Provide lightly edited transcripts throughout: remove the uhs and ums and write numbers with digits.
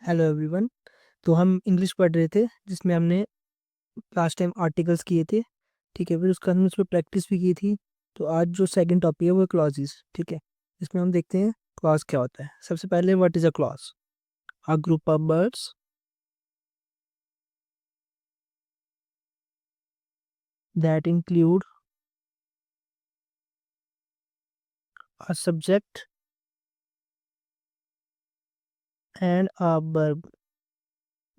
Hello everyone. तो हम English पढ़ रहे थे जिसमें हमने लास्ट टाइम आर्टिकल्स किए थे। ठीक है, फिर उसका हमने उस पर प्रैक्टिस भी की थी। तो आज जो सेकंड टॉपिक है वो क्लॉजेस। ठीक है, इसमें हम देखते हैं क्लॉज क्या होता है। सबसे पहले what is a clause? A group of words that include a subject and a verb.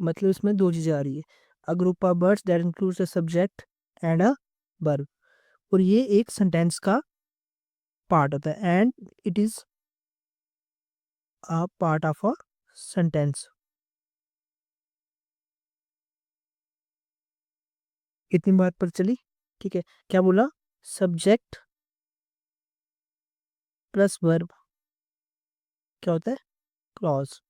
मतलब इसमें दो चीज़ें आ रही है। A group of words that includes a subject and a verb. और ये एक सेंटेंस का पार्ट होता है and it is a part of a sentence. इतनी बात पर चली। ठीक है, क्या बोला? सब्जेक्ट प्लस वर्ब क्या होता है? क्लॉज।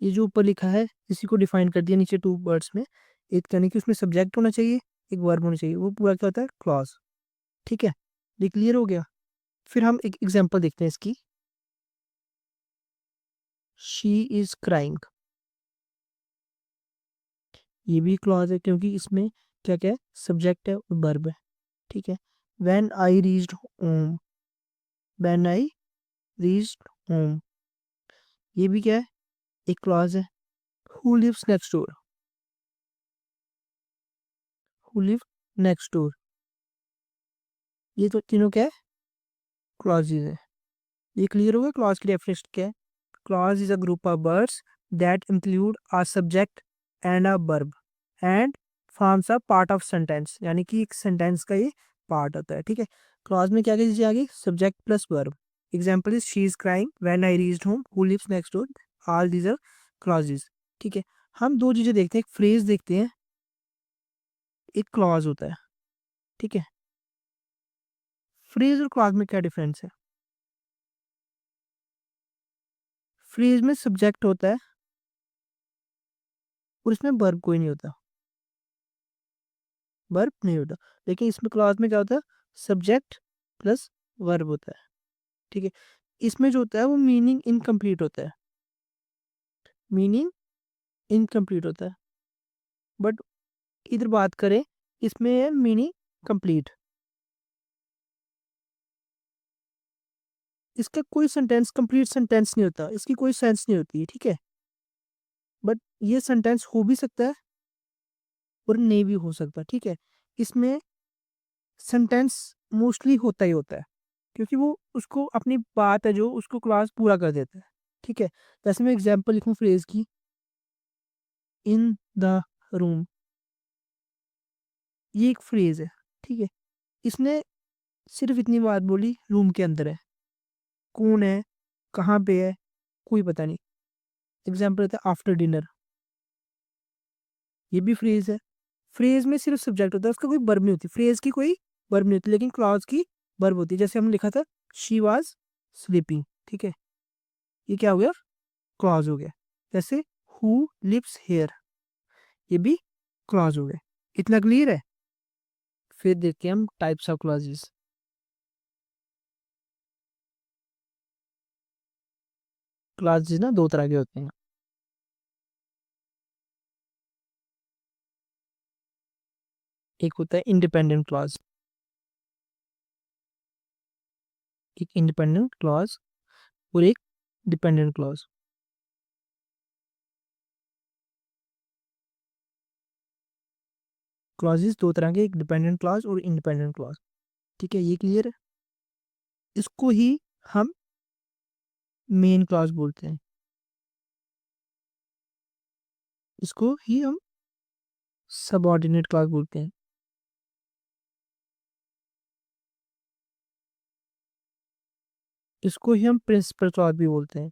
ये जो ऊपर लिखा है इसी को डिफाइन कर दिया नीचे टू वर्ड्स में। एक यानी कि उसमें सब्जेक्ट होना चाहिए, एक वर्ब होना चाहिए, वो पूरा क्या होता है? क्लॉज। ठीक है, ये क्लियर हो गया। फिर हम एक एग्जांपल देखते हैं इसकी। She is crying. ये भी क्लॉज है क्योंकि इसमें क्या क्या है? सब्जेक्ट है और वर्ब है। ठीक है, when I reached home. When I reached home, ये भी क्या है? एक क्लॉज है। Who lives next door. Who live next door, ये तो तीनों क्या है? क्लॉजेज है। ये क्लियर होगा क्लॉज की डेफिनेशन क्या है? Clause is a group of words that include a subject and a verb and forms a part of sentence. यानी कि एक सेंटेंस का ये पार्ट होता है। ठीक है, क्लॉज में क्या क्या चीजें आ गई? Subject plus verb. Example is she is crying, when I reached home, who lives next door. All these are clauses. ठीक है, हम दो चीजें देखते हैं। एक फ्रेज देखते हैं, एक क्लॉज होता है। ठीक है, फ्रेज और क्लॉज में क्या डिफरेंस है? फ्रेज में सब्जेक्ट होता है और इसमें वर्ब कोई नहीं होता। वर्ब नहीं होता। लेकिन इसमें क्लॉज में क्या होता है? सब्जेक्ट प्लस वर्ब होता है। ठीक है, इसमें जो होता है वो मीनिंग इनकम्प्लीट होता है। मीनिंग इनकम्प्लीट होता है। बट इधर बात करें, इसमें है मीनिंग कंप्लीट। इसका कोई सेंटेंस कंप्लीट सेंटेंस नहीं होता, इसकी कोई सेंस नहीं होती है। ठीक है, बट ये सेंटेंस हो भी सकता है और नहीं भी हो सकता। ठीक है, इसमें सेंटेंस मोस्टली होता ही होता है क्योंकि वो उसको अपनी बात है जो उसको क्लास पूरा कर देता है। ठीक है, जैसे मैं एग्जांपल लिखूं फ्रेज की, इन द रूम। ये एक फ्रेज है। ठीक है, इसने सिर्फ इतनी बात बोली, रूम के अंदर है, कौन है, कहाँ पे है, कोई पता नहीं। एग्जाम्पल रहता है आफ्टर डिनर। ये भी फ्रेज है। फ्रेज में सिर्फ सब्जेक्ट होता है, उसका कोई वर्ब नहीं होती। फ्रेज की कोई वर्ब नहीं होती लेकिन क्लॉज की वर्ब होती है। जैसे हमने लिखा था शी वाज स्लीपिंग। ठीक है, ये क्या हो गया? क्लॉज हो गया। जैसे हु लिव्स हेयर, ये भी क्लॉज हो गया। इतना क्लियर है? फिर देखते हैं हम टाइप्स ऑफ क्लॉजेस। क्लॉजेस ना दो तरह के होते हैं। एक होता है इंडिपेंडेंट क्लॉज, एक इंडिपेंडेंट क्लॉज और एक डिपेंडेंट क्लॉज। क्लॉजेस दो तरह के, एक डिपेंडेंट क्लॉज और इंडिपेंडेंट क्लॉज। ठीक है, ये क्लियर है? इसको ही हम मेन क्लॉज बोलते हैं। इसको ही हम सबऑर्डिनेट क्लॉज बोलते हैं। इसको ही हम प्रिंसिपल क्लॉज भी बोलते हैं।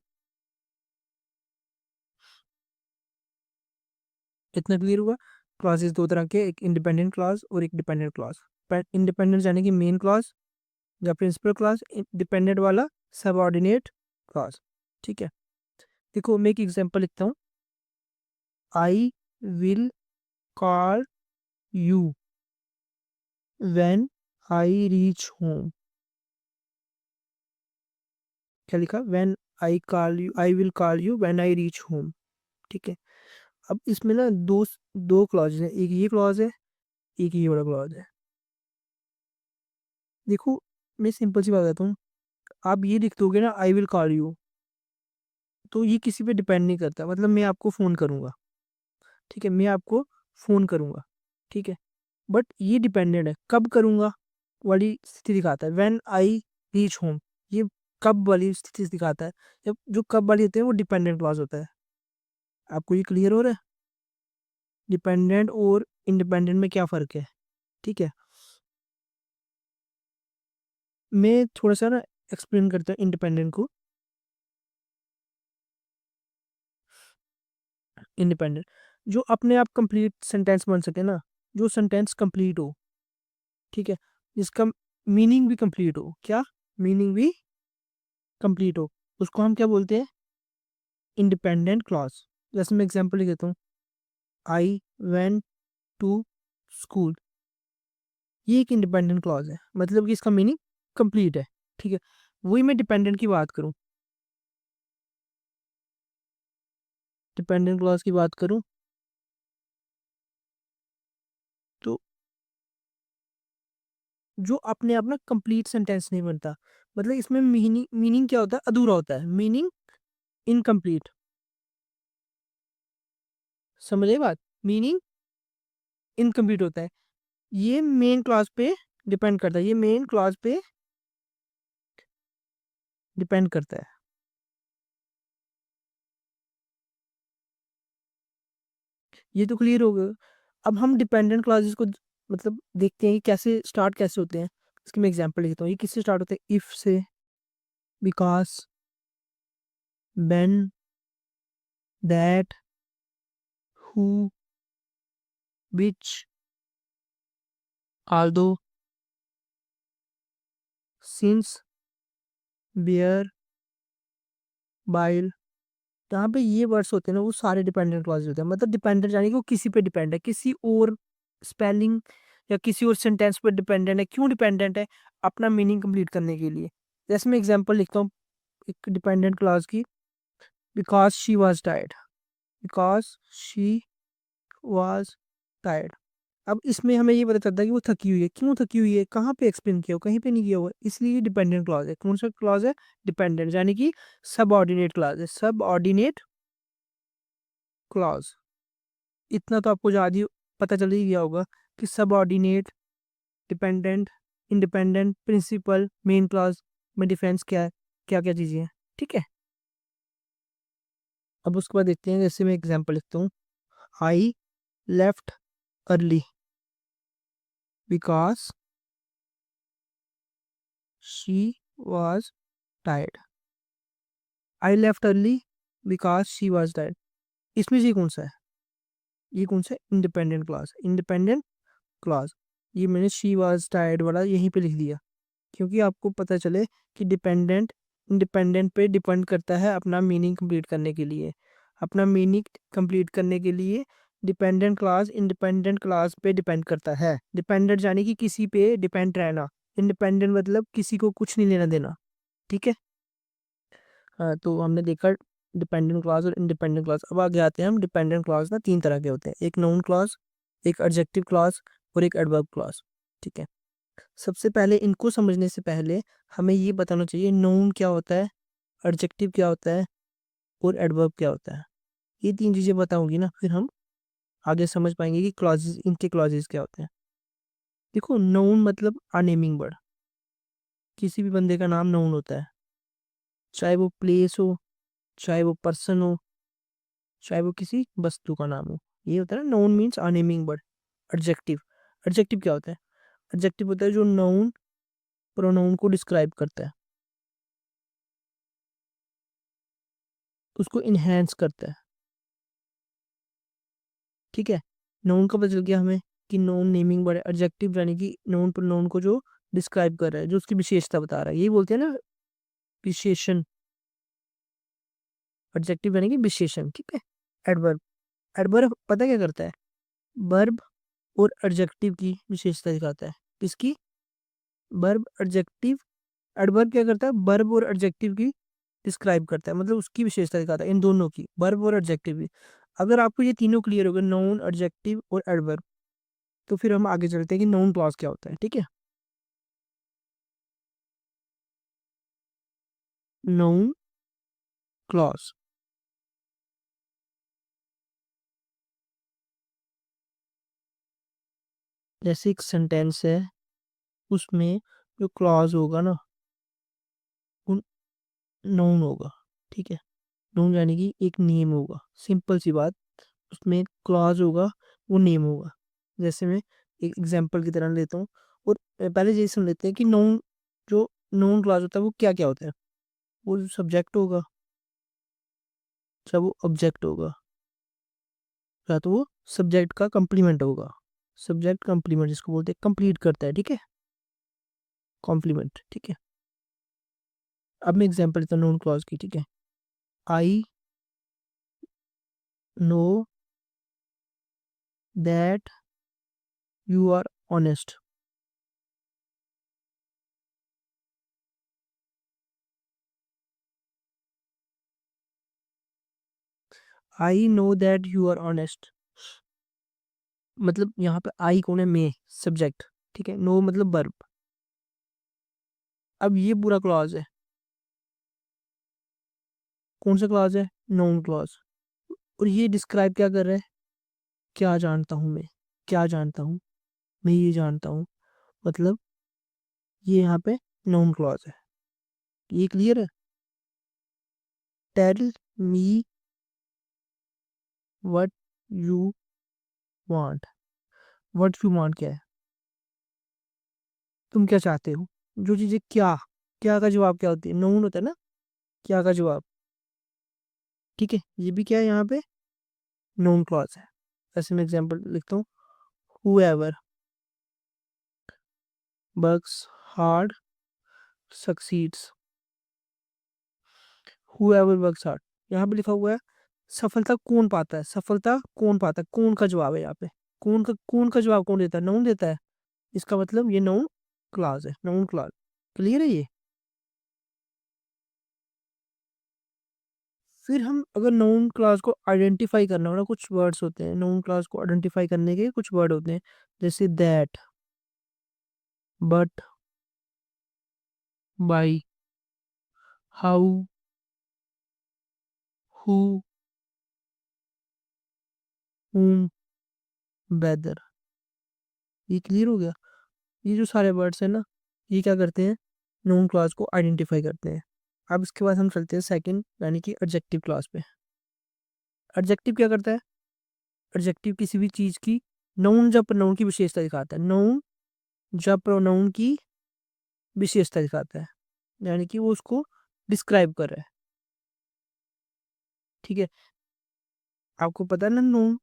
इतना क्लियर हुआ? क्लॉजेस दो तरह के, एक इंडिपेंडेंट क्लॉज और एक डिपेंडेंट क्लॉज। इंडिपेंडेंट यानी कि मेन क्लॉज या प्रिंसिपल क्लॉज, डिपेंडेंट वाला सबऑर्डिनेट क्लॉज। ठीक है, देखो मैं एक एग्जांपल लिखता हूँ। आई will call you when I reach home. क्या लिखा? When I will call you when I reach home. ठीक है, अब इसमें ना दो दो क्लॉज हैं, एक ये क्लॉज है, एक ये वाला क्लॉज है। देखो, मैं सिंपल सी बात बताता हूँ, आप ये लिख दोगे ना आई विल कॉल यू, तो ये किसी पे डिपेंड नहीं करता। मतलब मैं आपको फ़ोन करूँगा, ठीक है, मैं आपको फ़ोन करूँगा, ठीक है, बट ये डिपेंडेंट है, कब करूँगा वाली स्थिति दिखाता है, व्हेन आई रीच होम। ये कब वाली स्थिति दिखाता है, जब जो कब वाली होते हैं वो डिपेंडेंट क्लॉज होता है। आपको ये क्लियर हो रहा है डिपेंडेंट और इंडिपेंडेंट में क्या फ़र्क है? ठीक है, मैं थोड़ा सा ना एक्सप्लेन करता हूँ इंडिपेंडेंट को। इंडिपेंडेंट जो अपने आप कंप्लीट सेंटेंस बन सके ना, जो सेंटेंस कंप्लीट हो, ठीक है, जिसका मीनिंग भी कंप्लीट हो, क्या मीनिंग भी कंप्लीट हो, उसको हम क्या बोलते हैं? Independent clause. जैसे मैं एग्जांपल लिख देता हूँ, आई वेंट टू स्कूल, ये एक इंडिपेंडेंट क्लॉज है, मतलब कि इसका मीनिंग कंप्लीट है। ठीक है, वही मैं डिपेंडेंट की बात करूँ, डिपेंडेंट क्लॉज की बात करूँ तो जो अपने आप ना कंप्लीट सेंटेंस नहीं बनता, मतलब इसमें मीनिंग मीनिंग क्या होता है? अधूरा होता है, मीनिंग इनकम्प्लीट। समझे बात? मीनिंग इनकम्प्लीट होता है। ये मेन क्लॉज पे डिपेंड करता है, ये मेन क्लॉज पे डिपेंड करता है। ये तो क्लियर हो गया। अब हम डिपेंडेंट क्लॉजेस को मतलब देखते हैं कि कैसे स्टार्ट कैसे होते हैं। इसकी मैं एग्जांपल लिखता हूँ, ये किससे स्टार्ट होते हैं? इफ से, because, when, that, who, which, although, since, where, while. जहाँ पे ये वर्ड्स होते हैं ना वो सारे डिपेंडेंट क्लॉजेस होते हैं। मतलब डिपेंडेंट यानी कि वो किसी पे डिपेंड है, किसी और स्पेलिंग या किसी और सेंटेंस पर डिपेंडेंट है। क्यों डिपेंडेंट है? अपना मीनिंग कंप्लीट करने के लिए। जैसे मैं एग्जांपल लिखता हूँ एक डिपेंडेंट क्लॉज की, because she was tired, because she was tired. अब इसमें हमें ये पता चलता है कि वो थकी हुई है। क्यों थकी हुई है? कहाँ पे एक्सप्लेन किया हो? कहीं पे नहीं किया हुआ, इसलिए डिपेंडेंट क्लॉज है। कौन सा क्लॉज है? डिपेंडेंट, यानी कि सब ऑर्डिनेट क्लॉज है, सब ऑर्डिनेट क्लॉज। इतना तो आपको ज़्यादा ही पता चल ही गया होगा कि subordinate, dependent, independent, principal, main clause में डिफरेंस क्या है, क्या क्या चीज़ें हैं। ठीक है, अब उसके बाद देखते हैं। जैसे मैं एग्जांपल लिखता हूँ, I left early because she was tired. I left early because she was tired. इसमें से ये कौन सा है? ये कौन सा? Independent clause, independent clause. ये मैंने शी वॉज टायर्ड वाला यहीं पे लिख दिया, क्योंकि आपको पता चले कि डिपेंडेंट इंडिपेंडेंट पे डिपेंड करता है अपना मीनिंग कंप्लीट करने के लिए। अपना मीनिंग कंप्लीट करने के लिए डिपेंडेंट क्लास इंडिपेंडेंट क्लास पे डिपेंड करता है। डिपेंडेंट यानी कि किसी पे डिपेंड रहना, इंडिपेंडेंट मतलब किसी को कुछ नहीं लेना देना। ठीक है, हाँ, तो हमने देखा डिपेंडेंट क्लास और इंडिपेंडेंट क्लास। अब आगे आते हैं हम। डिपेंडेंट क्लास ना तीन तरह के होते हैं, एक नाउन क्लास, एक एडजेक्टिव क्लास और एक एडवर्ब क्लास। ठीक है, सबसे पहले इनको समझने से पहले हमें ये बताना चाहिए नाउन क्या होता है, एडजेक्टिव क्या होता है और एडवर्ब क्या होता है। ये तीन चीज़ें बताऊंगी ना, फिर हम आगे समझ पाएंगे कि क्लॉजेज, इनके क्लॉजेज क्या होते हैं। देखो, नाउन मतलब अनेमिंग वर्ड, किसी भी बंदे का नाम नाउन होता है, चाहे वो प्लेस हो, चाहे वो पर्सन हो, चाहे वो किसी वस्तु का नाम हो। ये होता है ना noun means a naming word. Adjective, adjective क्या होता है? एडजेक्टिव होता है जो नाउन प्रोनाउन को डिस्क्राइब करता है, उसको इन्हेंस करता है। ठीक है, नाउन का पता चल गया हमें कि नाउन नेमिंग वर्ड है। एडजेक्टिव यानी कि नाउन प्रोनाउन को जो डिस्क्राइब कर रहा है, जो उसकी विशेषता बता रहा है, यही बोलते हैं ना विशेषण। एडजेक्टिव यानी कि विशेषण। ठीक है, एडवर्ब, एडवर्ब पता क्या करता है? वर्ब और एडजेक्टिव की विशेषता दिखाता है। किसकी? Verb, adjective. एडवर्ब क्या करता है? वर्ब और एडजेक्टिव की डिस्क्राइब करता है, मतलब उसकी विशेषता दिखाता है, इन दोनों की, वर्ब और एडजेक्टिव भी। अगर आपको ये तीनों क्लियर हो गए, नाउन, एडजेक्टिव और एडवर्ब, तो फिर हम आगे चलते हैं कि नाउन क्लॉज क्या होता है। ठीक है, नाउन क्लॉज जैसे एक सेंटेंस है, उसमें जो क्लॉज होगा ना, वो नाउन होगा। ठीक है, नाउन यानी कि एक नेम होगा, सिंपल सी बात। उसमें क्लॉज होगा, वो नेम होगा। जैसे मैं एक एग्जांपल की तरह लेता हूँ, और पहले ये सुन लेते हैं कि नाउन, जो नाउन क्लॉज होता है वो क्या क्या होता है। वो सब्जेक्ट होगा, चाहे वो ऑब्जेक्ट होगा, या तो वो सब्जेक्ट का कंप्लीमेंट होगा। सब्जेक्ट कंप्लीमेंट जिसको बोलते हैं, कंप्लीट करता है। ठीक है, कॉम्प्लीमेंट। ठीक है, अब मैं एग्जांपल लेता हूँ नाउन क्लॉज की। ठीक है, I know that you are honest. I know that you are honest, मतलब यहाँ पे आई कौन है, मे, सब्जेक्ट। ठीक है, नो मतलब वर्ब। अब ये पूरा क्लॉज है, कौन सा क्लॉज है, नाउन क्लॉज। और ये डिस्क्राइब क्या कर रहा है, क्या जानता हूँ मैं, क्या जानता हूँ, मैं ये जानता हूँ, मतलब ये यहाँ पे नाउन क्लॉज है। ये क्लियर है। Tell me what you want. What you want क्या है, तुम क्या चाहते हो। जो चीजें क्या, क्या का जवाब क्या होती है, नाउन होता है ना, क्या का जवाब। ठीक है, ये भी क्या है यहाँ पे, नाउन क्लॉज है। ऐसे मैं एग्जांपल लिखता हूँ, whoever works hard succeeds। whoever works hard, यहाँ पे लिखा हुआ है सफलता कौन पाता है, सफलता कौन पाता है, कौन का जवाब है यहाँ पे। कौन का जवाब कौन देता है, नाउन देता है। इसका मतलब ये नाउन क्लॉज है, नाउन क्लॉज। क्लियर है ये। फिर हम अगर नाउन क्लॉज को आइडेंटिफाई करना हो ना, कुछ वर्ड्स होते हैं नाउन क्लॉज को आइडेंटिफाई करने के, कुछ वर्ड होते हैं, जैसे that, but, by, how, who, whom, whether. ये क्लियर हो गया। ये जो सारे वर्ड्स हैं ना, ये क्या करते हैं, नाउन क्लॉज को आइडेंटिफाई करते हैं। अब इसके बाद हम चलते हैं सेकंड, यानी कि एडजेक्टिव क्लॉज पे। एडजेक्टिव क्या करता है, एडजेक्टिव किसी भी चीज की, नाउन जब प्रोनाउन की विशेषता दिखाता है, नाउन जब प्रोनाउन की विशेषता दिखाता है, यानी कि वो उसको डिस्क्राइब कर रहा है। ठीक है, आपको पता है ना, नाउन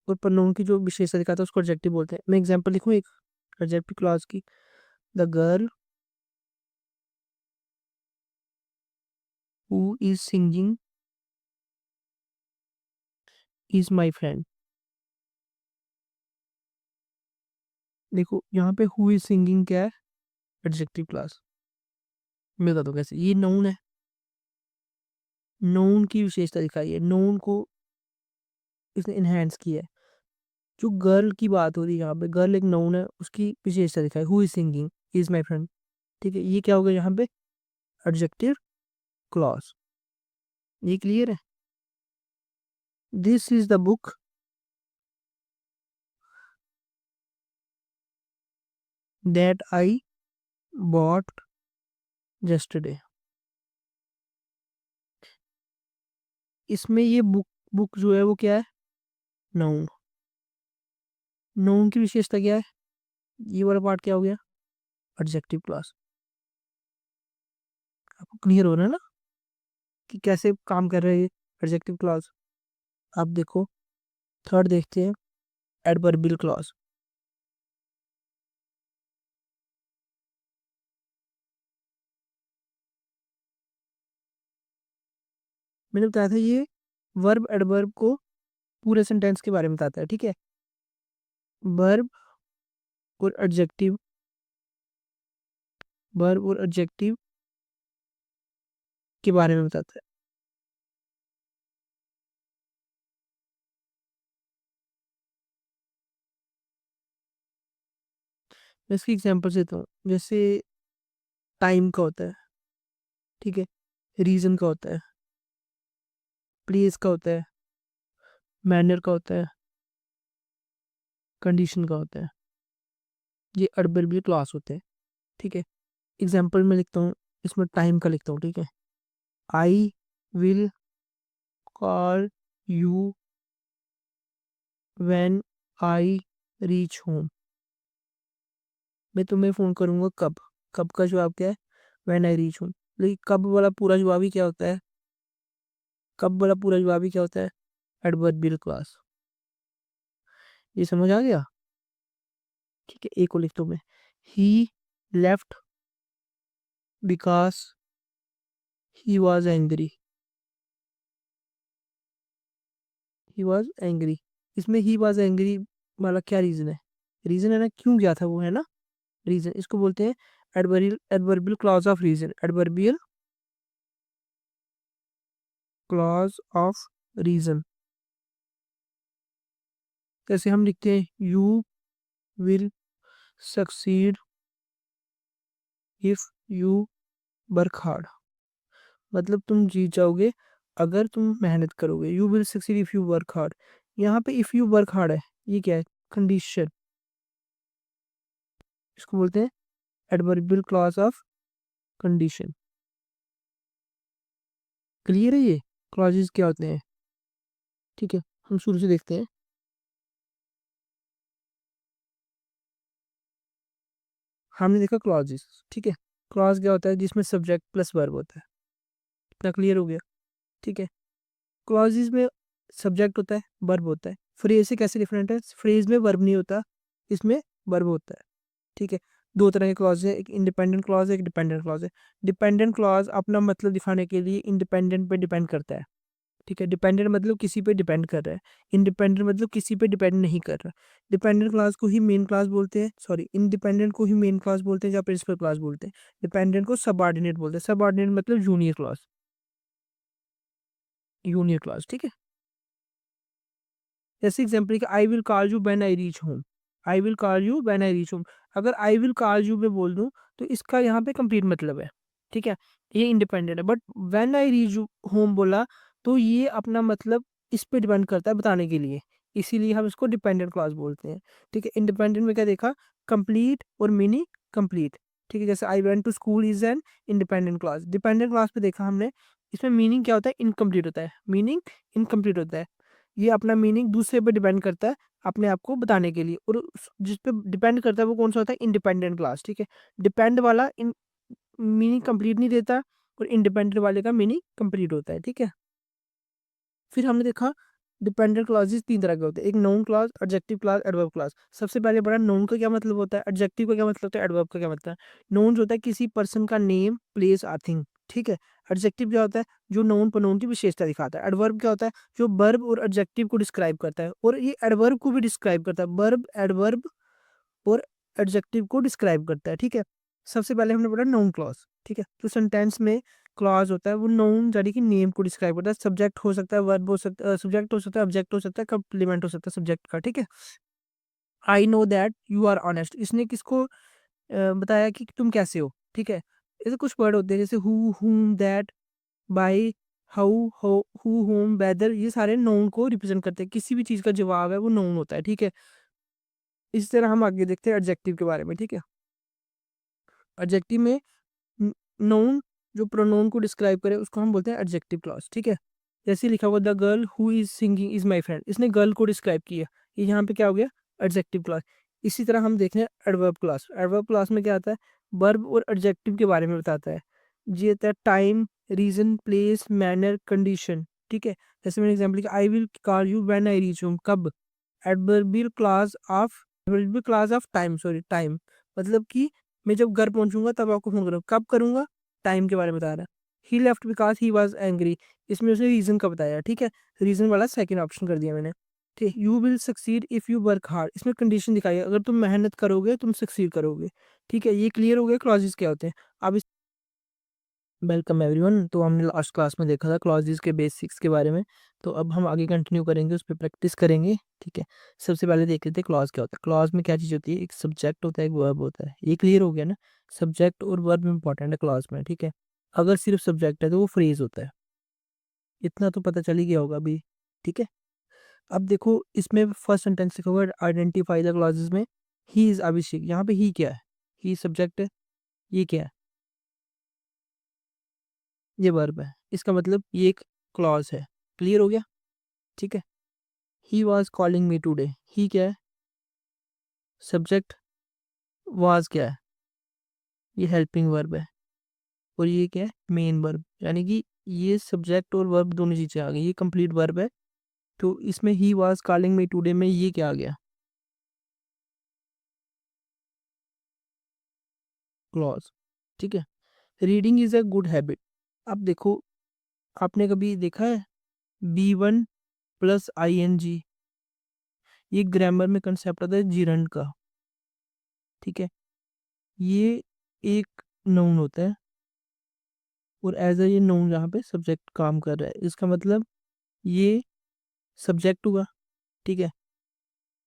और प्रोनाउन की जो विशेषता दिखाता है उसको एडजेक्टिव बोलते हैं। मैं एग्जांपल लिखूं एक एडजेक्टिव क्लॉज की, the girl who is singing is my friend. देखो यहाँ पे हु इज सिंगिंग क्या है, एडजेक्टिव क्लास। मैं बता दूं कैसे, ये नाउन है, नाउन की विशेषता दिखाई है, नाउन को इसने इनहेंस किया है। जो गर्ल की बात हो रही है यहाँ पे, गर्ल एक नाउन है, उसकी विशेषता दिखाई, who is singing is my friend. ठीक है, ये क्या होगा यहाँ पे, एडजेक्टिव क्लॉज। ये क्लियर है। This is the book that I bought yesterday। इसमें ये बुक, बुक जो है वो क्या है, नाउन। नाउन की विशेषता क्या है, ये वाला पार्ट क्या हो गया, एडजेक्टिव क्लॉज। आपको क्लियर हो रहा है ना कि कैसे काम कर रहे हैं एडजेक्टिव क्लॉज। अब देखो, थर्ड देखते हैं, एडवर्बियल क्लॉज। मैंने बताया था ये वर्ब एडवर्ब को पूरे सेंटेंस के बारे में बताता है। ठीक है, वर्ब और एडजेक्टिव, वर्ब और एडजेक्टिव के बारे में बताता है। मैं इसकी एग्जांपल देता हूँ, जैसे टाइम का होता है, ठीक है, रीजन का होता है, प्लेस का होता है, मैनर का होता है, कंडीशन का होता है। ये एडवर्बियल क्लॉज होते हैं, ठीक है। एग्जांपल में लिखता हूँ, इसमें टाइम का लिखता हूँ, ठीक है। आई will call you when I reach home. मैं तुम्हें फ़ोन करूँगा कब। कब का जवाब क्या है? When I reach home. लेकिन कब वाला पूरा जवाब ही क्या होता है? कब वाला पूरा जवाब ही क्या होता है? Adverbial clause. ये समझ आ गया? ठीक है, एक को लिखता हूँ मैं। He left because he was angry. He was angry. इसमें ही वॉज एंग्री वाला क्या रीज़न है? रीज़न है ना, क्यों गया था वो, है ना, रीज़न। इसको बोलते हैं adverbial clause of reason. Adverbial clause of reason. जैसे हम लिखते हैं you will succeed if you work hard. मतलब तुम जीत जाओगे अगर तुम मेहनत करोगे। You will succeed if you work hard. यहाँ पे इफ यू वर्क हार्ड है, ये क्या है? कंडीशन। इसको बोलते हैं adverbial clause of condition. Clear है ये क्लॉजेस क्या होते हैं? ठीक है, हम शुरू से देखते हैं। हमने देखा क्लॉजेस, ठीक है। क्लॉज क्या होता है? जिसमें सब्जेक्ट प्लस वर्ब होता है। इतना क्लियर हो गया? ठीक है। क्लॉजेस में सब्जेक्ट होता है, वर्ब होता है। फ्रेज से कैसे डिफरेंट है? फ्रेज में वर्ब नहीं होता, इसमें वर्ब होता है, ठीक है। दो तरह के क्लॉज है, एक इंडिपेंडेंट क्लॉज है, एक डिपेंडेंट क्लॉज है। डिपेंडेंट क्लॉज अपना मतलब दिखाने के लिए इंडिपेंडेंट पे डिपेंड करता है, ठीक है। डिपेंडेंट मतलब किसी पे डिपेंड कर रहा है, इंडिपेंडेंट मतलब किसी पे डिपेंड नहीं कर रहा। डिपेंडेंट क्लास को ही मेन क्लास बोलते हैं, सॉरी, इंडिपेंडेंट को ही मेन क्लास बोलते हैं या प्रिंसिपल क्लास बोलते हैं। डिपेंडेंट को सबऑर्डिनेट बोलते हैं। सबऑर्डिनेट मतलब जूनियर क्लास, जूनियर क्लास, ठीक है। जैसे एग्जाम्पल कि आई will call you when I reach home. I will call you when I reach home. अगर आई विल कॉल यू मैं बोल दूं तो इसका यहाँ पे कंप्लीट मतलब है, ठीक है, ये इंडिपेंडेंट है। But when I reach home बोला तो ये अपना मतलब इस पे डिपेंड करता है बताने के लिए, इसीलिए हम इसको डिपेंडेंट क्लॉज बोलते हैं, ठीक है। इंडिपेंडेंट में क्या देखा? कंप्लीट और मिनी कंप्लीट, ठीक है। जैसे I went to school is an independent clause. Dependent clause पे देखा हमने, इसमें मीनिंग क्या होता है? इनकम्प्लीट होता है, मीनिंग इनकम्प्लीट होता है। ये अपना मीनिंग दूसरे पे डिपेंड करता है अपने आप को बताने के लिए, और जिस पे डिपेंड करता है वो कौन सा होता है? इंडिपेंडेंट क्लास, ठीक है। डिपेंड वाला इन मीनिंग कंप्लीट नहीं देता, और इंडिपेंडेंट वाले का मीनिंग कंप्लीट होता है, ठीक है। फिर हमने देखा डिपेंडेंट क्लॉजेस तीन तरह के होते हैं, एक noun clause, adjective clause, adverb clause. सबसे पहले बड़ा नाउन का क्या मतलब होता है, एडजेक्टिव का क्या मतलब होता है, एडवर्ब का क्या मतलब है। नाउन जो होता है किसी पर्सन का नेम, प्लेस, आर थिंग, ठीक है। एडजेक्टिव क्या होता है? जो नाउन प्रोनाउन की विशेषता दिखाता है। एडवर्ब क्या होता है? जो वर्ब और एडजेक्टिव को डिस्क्राइब करता है, और ये एडवर्ब को भी डिस्क्राइब करता है। वर्ब, एडवर्ब और एडजेक्टिव को डिस्क्राइब करता है, ठीक है। सबसे पहले हमने पढ़ा नाउन क्लॉज, ठीक है। तो सेंटेंस में क्लॉज होता है वो नाउन यानी कि नेम को डिस्क्राइब करता है। सब्जेक्ट हो सकता है, वर्ब हो सकता है, सब्जेक्ट हो सकता है, ऑब्जेक्ट हो सकता है, कंप्लीमेंट हो सकता है सब्जेक्ट का, ठीक है। I know that you are honest. इसने किसको बताया कि तुम कैसे हो, ठीक है। ऐसे कुछ वर्ड होते हैं जैसे हु, हुम, दैट, बाय, हाउ, हो, हु, होम, वेदर। ये सारे नाउन को रिप्रेजेंट करते हैं, किसी भी चीज़ का जवाब है वो नाउन होता है, ठीक है। इस तरह हम आगे देखते हैं एडजेक्टिव के बारे में, ठीक है। एडजेक्टिव में नाउन जो प्रोनाउन को डिस्क्राइब करे उसको हम बोलते हैं एडजेक्टिव क्लॉज, ठीक है। जैसे लिखा हुआ the girl who is singing is my friend, इसने गर्ल को डिस्क्राइब किया, ये यहाँ पे क्या हो गया? Adjective clause. इसी तरह हम देख रहे हैं एडवर्ब क्लॉज। एडवर्ब क्लॉज में क्या आता है? वर्ब और एडजेक्टिव के बारे में बताता है। ये होता है time, reason, place, manner, condition, ठीक है। जैसे मैंने एग्जाम्पल किया I will call you when I reach home, कब? Adverbial clause of, adverbial clause of time, sorry time, मतलब कि मैं जब घर पहुंचूंगा तब आपको फोन करूँगा। कब करूंगा? टाइम के बारे में बता रहा है। He left because he was angry, इसमें उसने रीजन का बताया, ठीक है। रीजन वाला सेकंड ऑप्शन कर दिया मैंने, ठीक। You will succeed if you work hard, इसमें कंडीशन दिखाई है, अगर तुम मेहनत करोगे तुम सक्सीड करोगे, ठीक है। ये क्लियर हो गया क्लॉजेस क्या होते हैं। अब वेलकम एवरीवन। तो हमने लास्ट क्लास में देखा था क्लॉजेस के बेसिक्स के बारे में। तो अब हम आगे कंटिन्यू करेंगे, उस पर प्रैक्टिस करेंगे। ठीक है, सबसे पहले देख लेते हैं क्लॉज क्या होता है। क्लॉज में क्या चीज़ होती है, एक सब्जेक्ट होता है, एक वर्ब होता है। ये क्लियर हो गया ना। सब्जेक्ट और वर्ब इंपॉर्टेंट है क्लॉज में। ठीक है, अगर सिर्फ सब्जेक्ट है तो वो फ्रेज होता है। इतना तो पता चल ही गया होगा अभी। ठीक है, अब देखो इसमें फर्स्ट सेंटेंस लिखा हुआ है आइडेंटिफाई द क्लॉजेस में। ही इज अभिषेक, यहाँ पे ही क्या है, ही सब्जेक्ट है, ये क्या है, ये वर्ब है। इसका मतलब ये एक क्लॉज है। क्लियर हो गया। ठीक है, he was calling me today, he क्या है, सब्जेक्ट। वाज क्या है, ये हेल्पिंग वर्ब है। और ये क्या है, मेन वर्ब। यानी कि ये सब्जेक्ट और वर्ब दोनों चीजें आ गई, ये कंप्लीट वर्ब है। तो इसमें he was calling me today में ये क्या आ गया, क्लॉज। ठीक है, reading is a good habit. अब देखो, आपने कभी देखा है B1 प्लस ING, ये ग्रामर में कंसेप्ट आता है जिरंड का। ठीक है, ये एक नाउन होता है और एज अ ये नाउन यहाँ पे सब्जेक्ट काम कर रहा है। इसका मतलब ये सब्जेक्ट हुआ। ठीक है,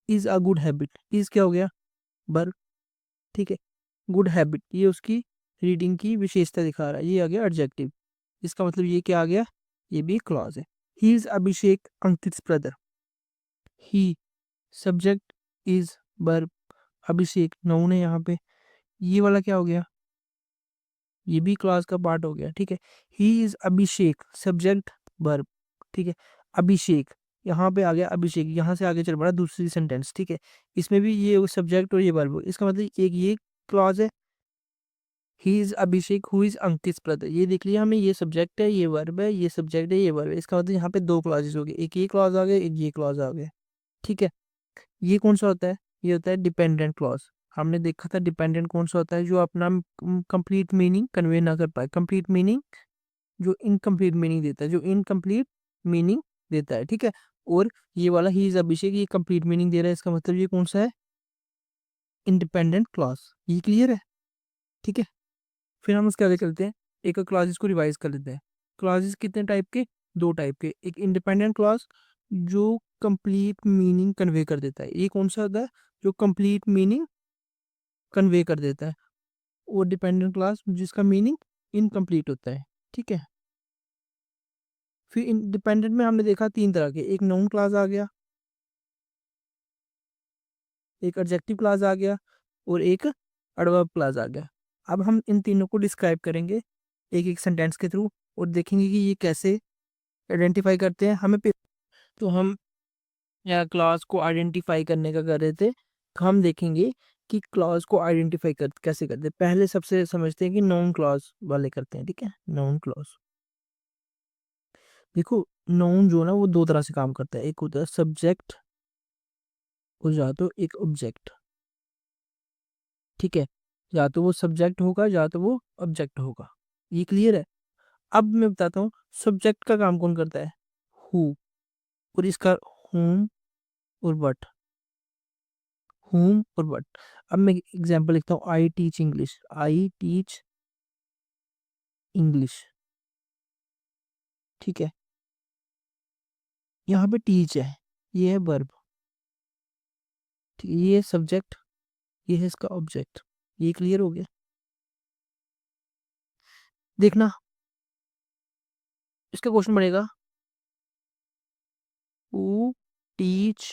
is a good habit, is क्या हो गया, वर्ब। ठीक है, गुड हैबिट ये उसकी रीडिंग की विशेषता दिखा रहा है, ये आ गया एडजेक्टिव। इसका मतलब ये क्या आ गया, ये भी क्लॉज है। He is Abhishek Ankit brother. He subject, is verb, Abhishek noun है यहाँ पे। ये वाला क्या हो गया, ये भी क्लॉज का पार्ट हो गया। ठीक है, he is Abhishek subject verb. ठीक है, अभिषेक यहाँ पे आ गया, अभिषेक यहाँ से आगे चल पड़ा दूसरी सेंटेंस। ठीक है, इसमें भी ये सब्जेक्ट और ये वर्ब। इसका मतलब एक ये क्लॉज है, he is Abhishek who is Ankit brother. ये देख लिया हमें, ये सब्जेक्ट है, ये वर्ब है, ये सब्जेक्ट है, ये वर्ब है। इसका मतलब यहाँ पे दो क्लॉजेस हो गए, एक ये क्लॉज आ गया, एक ये क्लॉज आ गया। ठीक है, ये कौन सा होता है, ये होता है डिपेंडेंट क्लॉज। हमने देखा था डिपेंडेंट कौन सा होता है, जो अपना कंप्लीट मीनिंग कन्वे ना कर पाए, कंप्लीट मीनिंग जो इनकम्प्लीट मीनिंग देता है, जो इनकम्प्लीट मीनिंग देता है। ठीक है, और ये वाला ही इज अभिषेक, ये कंप्लीट मीनिंग दे रहा है। इसका मतलब ये कौन सा है, इंडिपेंडेंट क्लॉज। ये क्लियर है। ठीक है, फिर हम उसके आगे चलते हैं, एक क्लॉजेस को रिवाइज कर लेते हैं। क्लॉजेस कितने टाइप के, दो टाइप के। एक इंडिपेंडेंट क्लॉज जो कंप्लीट मीनिंग कन्वे कर देता है, ये कौन सा होता है, जो कंप्लीट मीनिंग कन्वे कर देता है। और डिपेंडेंट क्लॉज जिसका मीनिंग इनकम्प्लीट होता है। ठीक है, फिर इंडिपेंडेंट में हमने देखा तीन तरह के, एक नाउन क्लॉज आ गया, एक एडजेक्टिव क्लॉज आ गया, और एक एडवर्ब क्लॉज आ गया। अब हम इन तीनों को डिस्क्राइब करेंगे एक एक सेंटेंस के थ्रू, और देखेंगे कि ये कैसे आइडेंटिफाई करते हैं हमें तो हम या क्लॉज को आइडेंटिफाई करने का कर रहे थे, तो हम देखेंगे कि क्लॉज को आइडेंटिफाई कर कैसे करते हैं। पहले सबसे समझते हैं कि नाउन क्लॉज वाले करते हैं। ठीक है, नाउन क्लॉज देखो, नाउन जो है ना वो दो तरह से काम करता है, एक होता है सब्जेक्ट और या तो एक ऑब्जेक्ट। ठीक है, या तो वो सब्जेक्ट होगा या तो वो ऑब्जेक्ट होगा। ये क्लियर है। अब मैं बताता हूँ सब्जेक्ट का काम कौन करता है, हु। और इसका हुम और वट, हुम और वट। अब मैं एग्जांपल लिखता हूँ, I teach English, I teach English. ठीक है, यहाँ पे टीच है, ये है वर्ब। ठीक है, ये है सब्जेक्ट, ये है इसका ऑब्जेक्ट। ये क्लियर हो गया। देखना, इसका क्वेश्चन बनेगा, who teach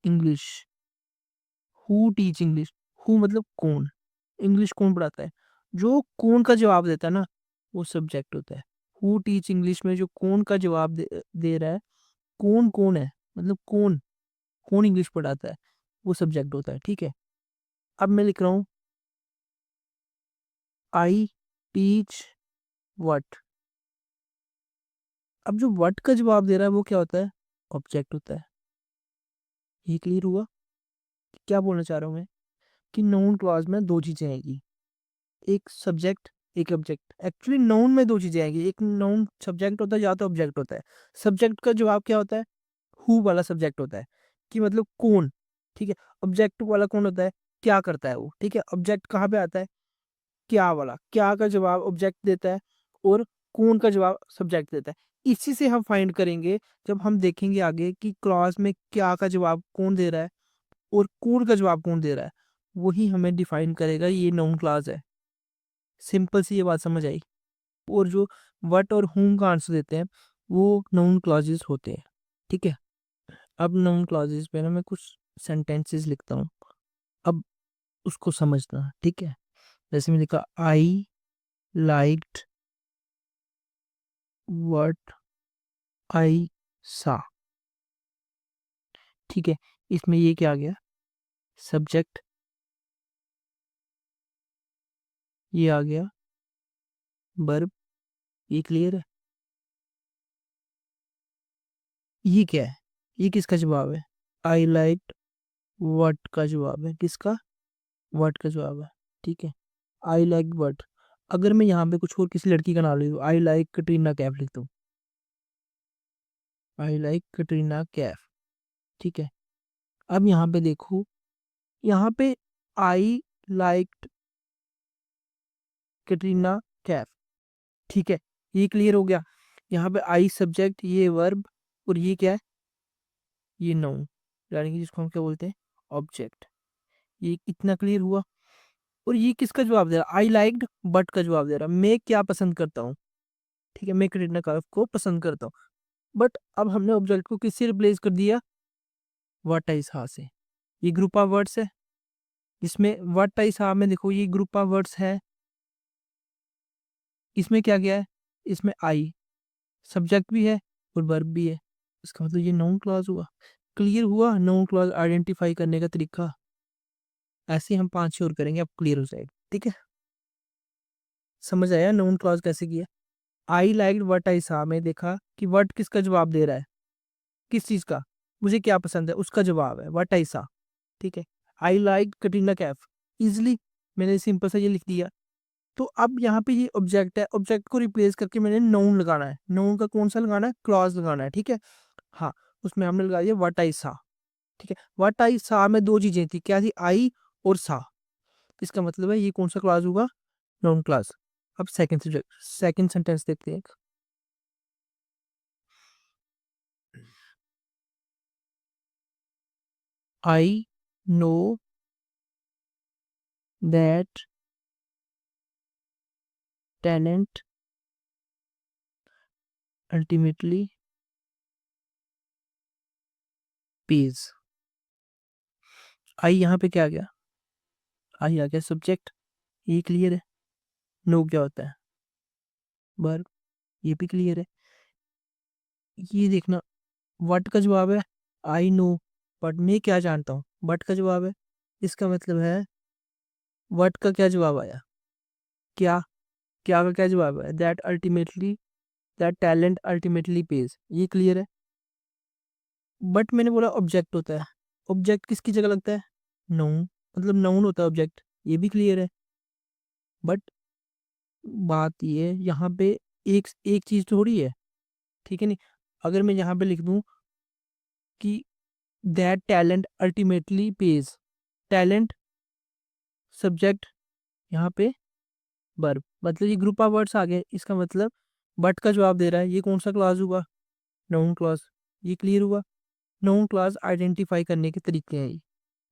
English, who teach English. Who मतलब कौन, इंग्लिश कौन पढ़ाता है। जो कौन का जवाब देता है ना, वो सब्जेक्ट होता है। हु टीच इंग्लिश में जो कौन का जवाब दे रहा है, कौन कौन है, मतलब कौन, कौन इंग्लिश पढ़ाता है, वो सब्जेक्ट होता है। ठीक है, अब मैं लिख रहा हूँ आई टीच वट। अब जो वट का जवाब दे रहा है वो क्या होता है, ऑब्जेक्ट होता है। ये क्लियर हुआ। क्या बोलना चाह रहा हूँ मैं, कि नाउन क्लॉज में दो चीजें आएगी, एक सब्जेक्ट एक ऑब्जेक्ट। एक्चुअली नाउन में दो चीजें आएगी, एक नाउन सब्जेक्ट होता है या तो ऑब्जेक्ट होता है। सब्जेक्ट का जवाब क्या होता है, हु वाला सब्जेक्ट होता है, कि मतलब कौन। ठीक है, ऑब्जेक्ट वाला कौन होता है, क्या करता है वो। ठीक है, ऑब्जेक्ट कहाँ पे आता है, क्या वाला, क्या का जवाब ऑब्जेक्ट देता है और कौन का जवाब सब्जेक्ट देता है। इसी से हम फाइंड करेंगे जब हम देखेंगे आगे कि क्लॉज में क्या का जवाब कौन दे रहा है और कौन का जवाब कौन दे रहा है, वही हमें डिफाइन करेगा ये नाउन क्लॉज है। सिंपल सी ये बात समझ आई। और जो व्हाट और whom का आंसर देते हैं वो नाउन क्लॉजेस होते हैं। ठीक है, अब नाउन क्लॉजेस पे ना मैं कुछ सेंटेंसेस लिखता हूँ, अब उसको समझना। ठीक है, जैसे मैं लिखा आई लाइक्ड व्हाट आई सा। ठीक है, इसमें ये क्या आ गया, सब्जेक्ट, ये आ गया वर्ब। ये क्लियर है। ये क्या है, ये किसका जवाब है, आई लाइक व्हाट का जवाब है, किसका, व्हाट का जवाब है। ठीक है, आई लाइक व्हाट। अगर मैं यहाँ पे कुछ और किसी लड़की का नाम लिख दूँ, आई लाइक कटरीना कैफ लिख दूँ, आई लाइक कटरीना कैफ। ठीक है, अब यहाँ पे देखो, यहाँ पे आई लाइक कटरीना कैफ। ठीक है, ये क्लियर हो गया। यहाँ पे आई सब्जेक्ट, ये वर्ब, और ये क्या है, ये नाउन, यानी कि जिसको हम क्या बोलते हैं, ऑब्जेक्ट। ये इतना क्लियर हुआ। और ये किसका जवाब दे रहा, आई लाइक्ड बट का जवाब दे रहा, मैं क्या पसंद करता हूँ। ठीक है, मैं कटरीना कैफ को पसंद करता हूँ। बट अब हमने ऑब्जेक्ट को किससे रिप्लेस कर दिया, व्हाट आई सॉ से। ये ग्रुप ऑफ वर्ड्स है, इसमें व्हाट आई सॉ में देखो ये ग्रुप ऑफ वर्ड्स है, इसमें क्या गया है, इसमें आई सब्जेक्ट भी है और वर्ब भी है, इसका मतलब ये नाउन क्लॉज हुआ। क्लियर हुआ नाउन क्लॉज आइडेंटिफाई करने का तरीका। ऐसे ही हम 5-6 और करेंगे, अब क्लियर हो जाएगा। ठीक है, समझ आया नाउन क्लॉज कैसे किया। I like what I saw में देखा कि व्हाट किसका जवाब दे रहा है, किस चीज का, मुझे क्या पसंद है उसका जवाब है व्हाट आई सॉ। ठीक है, I like Katrina Kaif, easily मैंने सिंपल सा ये लिख दिया। तो अब यहाँ पे ये ऑब्जेक्ट है, ऑब्जेक्ट को रिप्लेस करके मैंने नाउन लगाना है, नाउन का कौन सा लगाना है, क्लॉज लगाना है। ठीक है, हाँ, उसमें हमने लगा दिया व्हाट आई सॉ। ठीक है, व्हाट आई सॉ में दो चीजें थी, क्या थी, आई और सा। इसका मतलब है ये कौन सा क्लॉज होगा, नाउन क्लॉज। अब सेकंड सब्जेक्ट, सेकंड सेंटेंस देखते हैं। I know that talent ultimately pays. I यहाँ पे क्या आ गया, आई आ गया सब्जेक्ट, ये क्लियर है। नो क्या होता है, वर्ब, ये भी क्लियर है। ये देखना, व्हाट का जवाब है आई नो, बट मैं क्या जानता हूँ, बट का जवाब है। इसका मतलब है व्हाट का क्या जवाब आया, क्या, क्या का क्या जवाब है, that ultimately, that talent ultimately page, ये क्लियर है। बट मैंने बोला ऑब्जेक्ट होता है, ऑब्जेक्ट किसकी जगह लगता है, नाउन, मतलब नाउन होता है ऑब्जेक्ट, ये भी क्लियर है। बट बात ये है यहाँ पे, एक एक चीज थोड़ी है। ठीक है नहीं, अगर मैं यहाँ पे लिख दूं कि that talent ultimately page, talent subject, यहाँ पे वर्ब, मतलब ये ग्रुप ऑफ वर्ड्स आ गए, इसका मतलब बट का जवाब दे रहा है, ये कौन सा क्लॉज हुआ, नाउन क्लॉज। ये क्लियर हुआ, नाउन क्लॉज आइडेंटिफाई करने के तरीके हैं ये।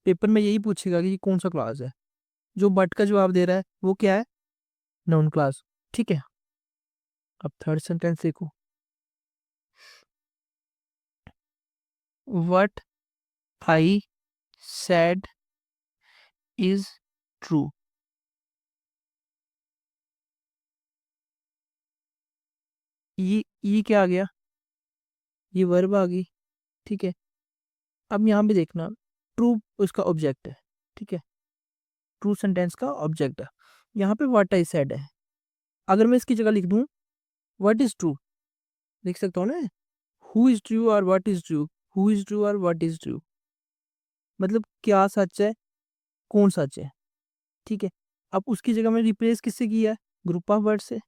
पेपर में यही पूछेगा कि ये कौन सा क्लॉज है, जो बट का जवाब दे रहा है वो क्या है, नाउन क्लॉज। ठीक है, अब थर्ड सेंटेंस देखो, what I said is true. ये क्या आ गया, ये वर्ब आ गई। ठीक है, अब यहाँ पे देखना, ट्रू उसका ऑब्जेक्ट है। ठीक है, ट्रू सेंटेंस का ऑब्जेक्ट है, यहाँ पे व्हाट आई सेड है। अगर मैं इसकी जगह लिख दूं व्हाट इज ट्रू, लिख सकता हूँ ना, हु इज ट्रू और what is true, who is true और व्हाट इज ट्रू, मतलब क्या सच है, कौन सच है। ठीक है, अब उसकी जगह मैंने रिप्लेस किससे किया है, ग्रुप ऑफ वर्ड से।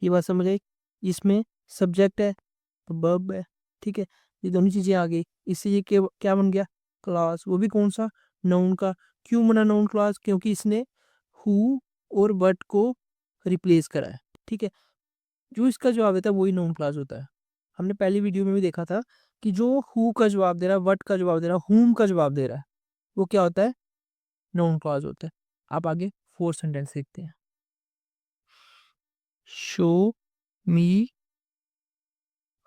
ये बात समझ आई, इसमें सब्जेक्ट है तो वर्ब है। ठीक है, ये दोनों चीजें आ गई, इससे ये क्या क्या बन गया, क्लास, वो भी कौन सा, नाउन का। क्यों बना नाउन क्लॉज? क्योंकि इसने हु और बट को रिप्लेस करा है। ठीक है, जो इसका जवाब देता है वही नाउन क्लॉज होता है। हमने पहली वीडियो में भी देखा था कि जो हु का जवाब दे रहा है, वट का जवाब दे रहा है, हुम का जवाब दे रहा है, वो क्या होता है? नाउन क्लॉज होता है। आप आगे फोर्थ सेंटेंस देखते हैं। Show me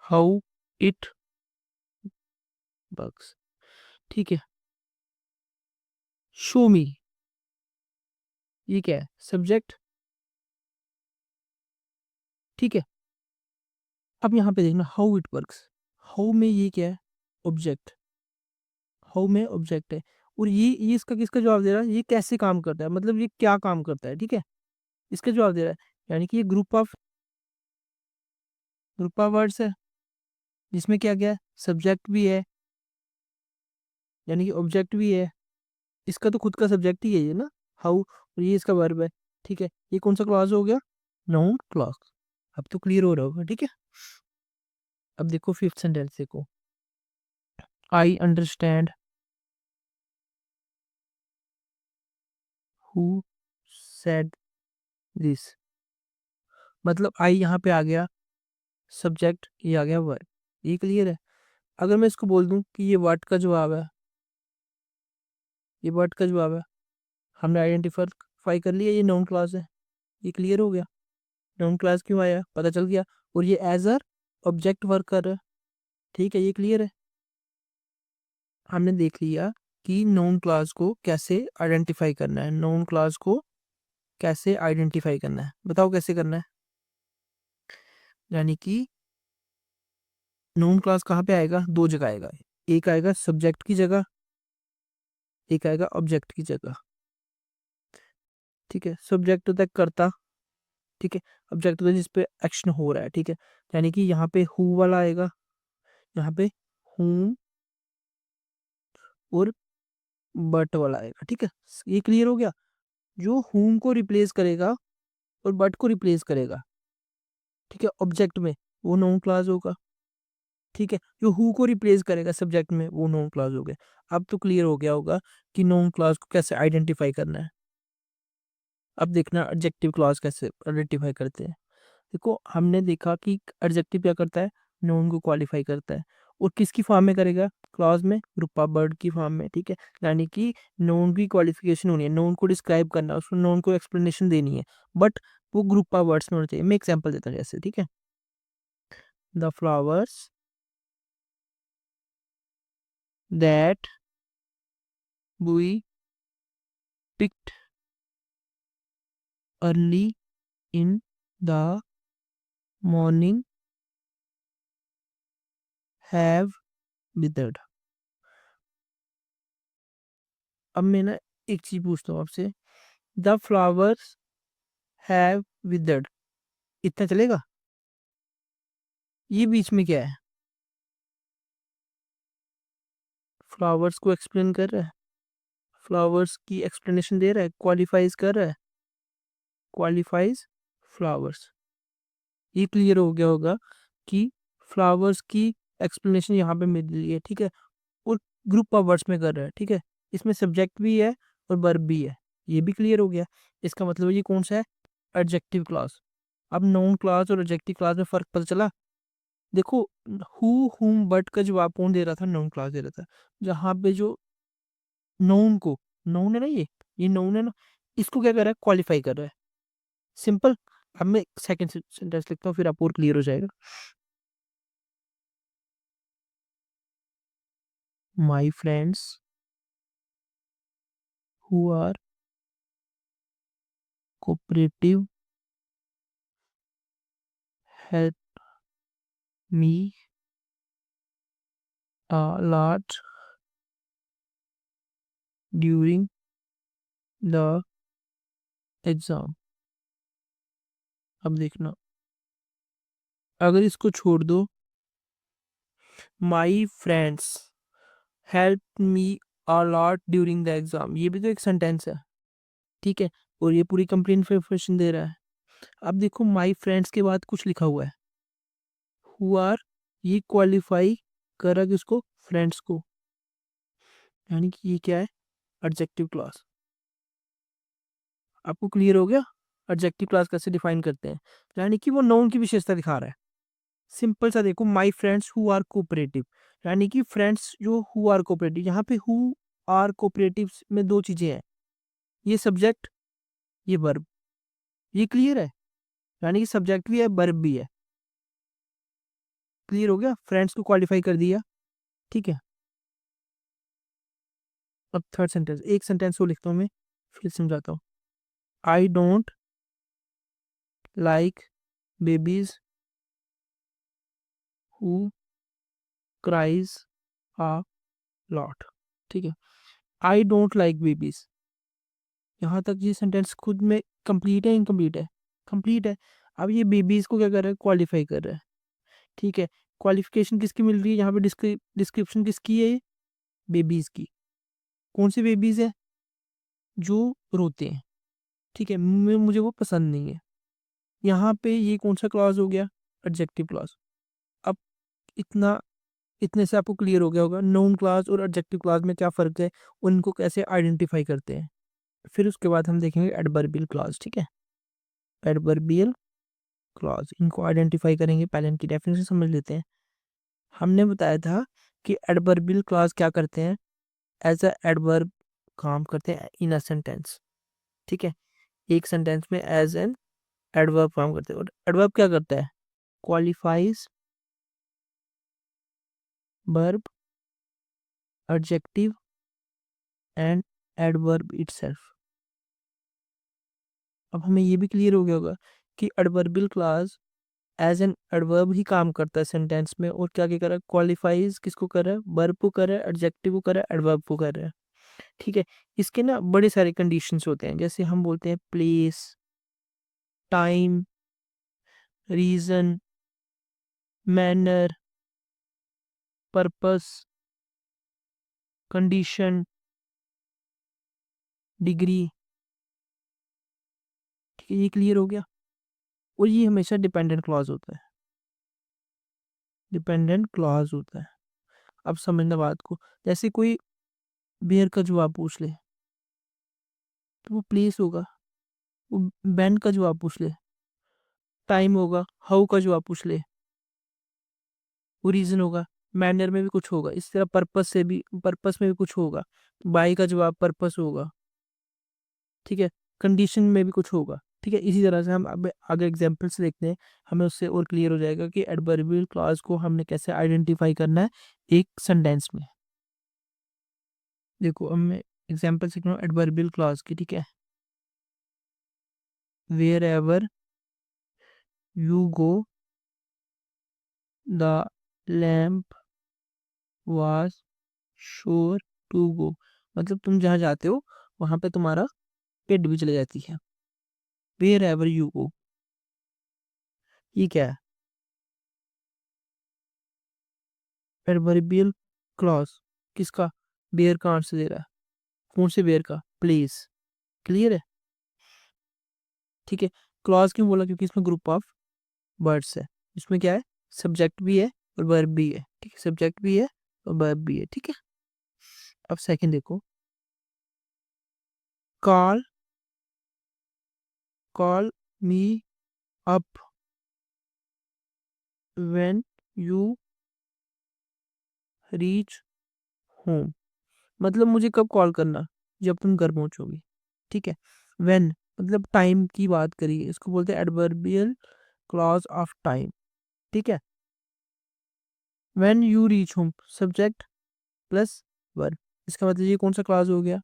how it works. ठीक है, शो मी, ये क्या है? सब्जेक्ट। ठीक है, अब यहाँ पे देखना हाउ इट वर्क्स। हाउ में ये क्या है? ऑब्जेक्ट। हाउ में ऑब्जेक्ट है, और ये इसका किसका जवाब दे रहा है? ये कैसे काम करता है, मतलब ये क्या काम करता है। ठीक है, इसका जवाब दे रहा है। यानी कि ये ग्रुप ऑफ वर्ड्स है, जिसमें क्या क्या है? सब्जेक्ट भी है, यानी कि ऑब्जेक्ट भी है। इसका तो खुद का सब्जेक्ट ही है ये ना, हाउ, और ये इसका वर्ब है। ठीक है, ये कौन सा क्लॉज हो गया? Noun clause. अब तो क्लियर हो रहा होगा। ठीक है, अब देखो फिफ्थ सेंटेंस देखो। I understand who said this. मतलब आई यहाँ पे आ गया सब्जेक्ट, ये आ गया वर्ब। ये क्लियर है। अगर मैं इसको बोल दूं कि ये व्हाट का जवाब है, ये व्हाट का जवाब है, हमने आइडेंटिफाई कर लिया ये नाउन क्लॉज है। ये क्लियर हो गया। नाउन क्लॉज क्यों आया पता चल गया, और ये एज अ ऑब्जेक्ट वर्क कर रहा है। ठीक है, ये क्लियर है। हमने देख लिया कि नाउन क्लॉज को कैसे आइडेंटिफाई करना है। नाउन क्लॉज को कैसे आइडेंटिफाई करना है, बताओ कैसे करना है। यानी कि नाउन क्लॉज कहाँ पे आएगा? दो जगह आएगा। एक आएगा सब्जेक्ट की जगह, एक आएगा ऑब्जेक्ट की जगह। ठीक है, सब्जेक्ट होता है कर्ता। ठीक है, ऑब्जेक्ट होता है जिसपे एक्शन हो रहा है। ठीक है, यानी कि यहाँ पे हु वाला आएगा, यहाँ पे हूम और बट वाला आएगा। ठीक है, ये क्लियर हो गया। जो हूम को रिप्लेस करेगा और बट को रिप्लेस करेगा, ठीक है, ऑब्जेक्ट में, वो नाउन क्लॉज होगा। ठीक है, जो हु को रिप्लेस करेगा सब्जेक्ट में, वो नाउन क्लॉज हो गया। अब तो क्लियर हो गया होगा कि नाउन क्लॉज को कैसे आइडेंटिफाई करना है। अब देखना एडजेक्टिव क्लॉज कैसे आइडेंटिफाई करते हैं। देखो, हमने देखा कि एडजेक्टिव क्या करता है? नाउन को क्वालिफाई करता है, और किसकी फॉर्म में करेगा? क्लॉज में, ग्रुप ऑफ वर्ड की फॉर्म में। ठीक है, यानी कि नाउन की क्वालिफिकेशन होनी है, नाउन को डिस्क्राइब करना है, उसको नाउन को एक्सप्लेनेशन देनी है, बट वो ग्रुप ऑफ वर्ड्स में होना चाहिए। मैं एग्जांपल देता हूँ जैसे। ठीक है, the flowers that we picked early in the morning have withered। अब मैं ना एक चीज पूछता हूँ आपसे, द फ्लावर्स हैव विदर्ड, इतना चलेगा? ये बीच में क्या है? फ्लावर्स को एक्सप्लेन कर रहा है, फ्लावर्स की एक्सप्लेनेशन दे रहा है, क्वालिफाइज कर रहा है, क्वालिफाइज फ्लावर्स। ये क्लियर हो गया होगा कि फ्लावर्स की एक्सप्लेनेशन यहाँ पे मिल रही है। ठीक है, और ग्रुप ऑफ वर्ड्स में कर रहा है। ठीक है, इसमें सब्जेक्ट भी है और वर्ब भी है। ये भी क्लियर हो गया। इसका मतलब ये कौन सा है? Adjective clause. अब नाउन क्लॉज और एडजेक्टिव क्लॉज में फर्क पता चला। देखो, हु हुम बट का जवाब कौन दे रहा था? नाउन क्लॉज दे रहा था। जहां पे जो नाउन को, नाउन है ना, ये नाउन है ना, इसको क्या कर रहा है? क्वालिफाई कर रहा है। सिंपल। अब मैं सेकंड सेंटेंस लिखता हूँ, फिर आप और क्लियर हो जाएगा। My friends who are cooperative help me a lot during the exam. अब देखना, अगर इसको छोड़ दो, my friends help me a lot during the exam, ये भी तो एक सेंटेंस है। ठीक है, और ये पूरी कंप्लीट इंफॉर्मेशन दे रहा है। अब देखो, माई फ्रेंड्स के बाद कुछ लिखा हुआ है, हु आर, ये क्वालिफाई कर रहा है किसको? फ्रेंड्स को। यानी कि ये क्या है? Adjective clause. आपको क्लियर हो गया एडजेक्टिव क्लॉज कैसे डिफाइन करते हैं? यानी कि वो नाउन की विशेषता दिखा रहा है। सिंपल सा देखो, my friends who are cooperative, यानी कि फ्रेंड्स जो हु आर कोऑपरेटिव, यहाँ पे हु आर कोऑपरेटिव में दो चीजें हैं, ये सब्जेक्ट, ये वर्ब। ये क्लियर है? यानी कि सब्जेक्ट भी है, वर्ब भी है। क्लियर हो गया? फ्रेंड्स को क्वालिफाई कर दिया, ठीक है। अब थर्ड सेंटेंस, एक सेंटेंस को लिखता हूँ मैं, फिर समझाता हूँ। I don't like babies who cries a lot, ठीक है। आई डोंट लाइक बेबीज, यहाँ तक ये सेंटेंस खुद में कंप्लीट है इनकम्प्लीट है? कंप्लीट है। अब ये बेबीज को क्या कर रहा है? क्वालिफाई कर रहा है, ठीक है। क्वालिफिकेशन किसकी मिल रही है यहाँ पे? डिस्क्रिप्शन किसकी है? बेबीज की। कौन सी बेबीज है? जो रोते हैं, ठीक है। मुझे वो पसंद नहीं है। यहाँ पे ये कौन सा क्लॉज हो गया? Adjective clause. अब इतना, इतने से आपको क्लियर हो गया होगा नाउन क्लॉज और एडजेक्टिव क्लॉज में क्या फर्क है, उनको कैसे आइडेंटिफाई करते हैं। फिर उसके बाद हम देखेंगे एडवर्बियल क्लॉज, ठीक है। एडवर्बियल क्लॉज, इनको आइडेंटिफाई करेंगे। पहले इनकी डेफिनेशन समझ लेते हैं। हमने बताया था कि एडवर्बियल क्लॉज क्या करते हैं? एज अ एडवर्ब काम करते हैं इन अ सेंटेंस, ठीक है। एक सेंटेंस में एज एन एडवर्ब काम करते हैं। और एडवर्ब क्या करता है? Qualifies verb, adjective and adverb itself. अब हमें ये भी क्लियर हो गया होगा कि adverbial clause as an adverb ही काम करता है सेंटेंस में, और क्या क्या कर रहा है? क्वालिफाइज किसको कर रहा है? वर्ब को कर रहा है, एडजेक्टिव को कर रहा है, एडवर्ब को कर रहा है, ठीक है। इसके ना बड़े सारे कंडीशंस होते हैं, जैसे हम बोलते हैं place, time, reason, manner, purpose, condition, degree, ठीक है। ये क्लियर हो गया? और ये हमेशा डिपेंडेंट क्लॉज होता है, डिपेंडेंट क्लॉज होता है। अब समझना बात को, जैसे कोई बेर का जवाब पूछ ले तो वो प्लेस होगा, वो बैन का जवाब पूछ ले टाइम होगा, हाउ का जवाब पूछ ले वो रीजन होगा, मैनर में भी कुछ होगा, इस तरह पर्पस से भी, पर्पस में भी कुछ होगा, बाई का जवाब पर्पस होगा, ठीक है। कंडीशन में भी कुछ होगा, ठीक है। इसी तरह से हम अब आगे एग्जांपल्स देखते हैं, हमें उससे और क्लियर हो जाएगा कि एडवर्बियल क्लॉज को हमने कैसे आइडेंटिफाई करना है एक सेंटेंस में। देखो अब मैं एग्जांपल सीख रहा हूँ एडवर्बियल क्लॉज की, ठीक है। Wherever you go the lamb was sure to go, मतलब तुम जहाँ जाते हो वहां पे तुम्हारा पेट भी चली जाती है। वेयर एवर यू गो, ये क्या है? एडवर्बियल क्लॉज किसका? बेयर का आंसर दे रहा है। कौन से बेयर का? प्लेस। क्लियर है? ठीक है। क्लॉज क्यों बोला? क्योंकि इसमें ग्रुप ऑफ वर्ड्स है। इसमें क्या है? सब्जेक्ट भी है और वर्ब भी है, ठीक है। सब्जेक्ट भी है और वर्ब भी है, ठीक है। अब सेकंड देखो, call, call me up when you reach home, मतलब मुझे कब कॉल करना? जब तुम घर पहुंचोगी, ठीक है। व्हेन मतलब टाइम की बात करिए, इसको बोलते हैं एडवर्बियल क्लॉज ऑफ टाइम, ठीक है। When you reach home, subject plus verb, इसका मतलब ये कौन सा क्लॉज हो गया?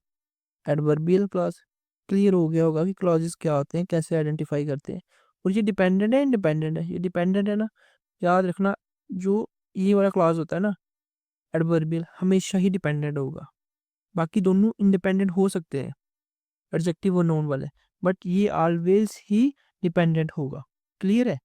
Adverbial clause. क्लियर हो गया होगा कि क्लॉजेस क्या होते हैं, कैसे आइडेंटिफाई करते हैं। और ये डिपेंडेंट है इंडिपेंडेंट है? ये डिपेंडेंट है ना, याद रखना। जो ये वाला क्लॉज होता है ना एडवर्बियल, हमेशा ही डिपेंडेंट होगा। बाकी दोनों इंडिपेंडेंट हो सकते हैं, एडजेक्टिव और नाउन वाले, बट ये ऑलवेज ही डिपेंडेंट होगा। क्लियर है?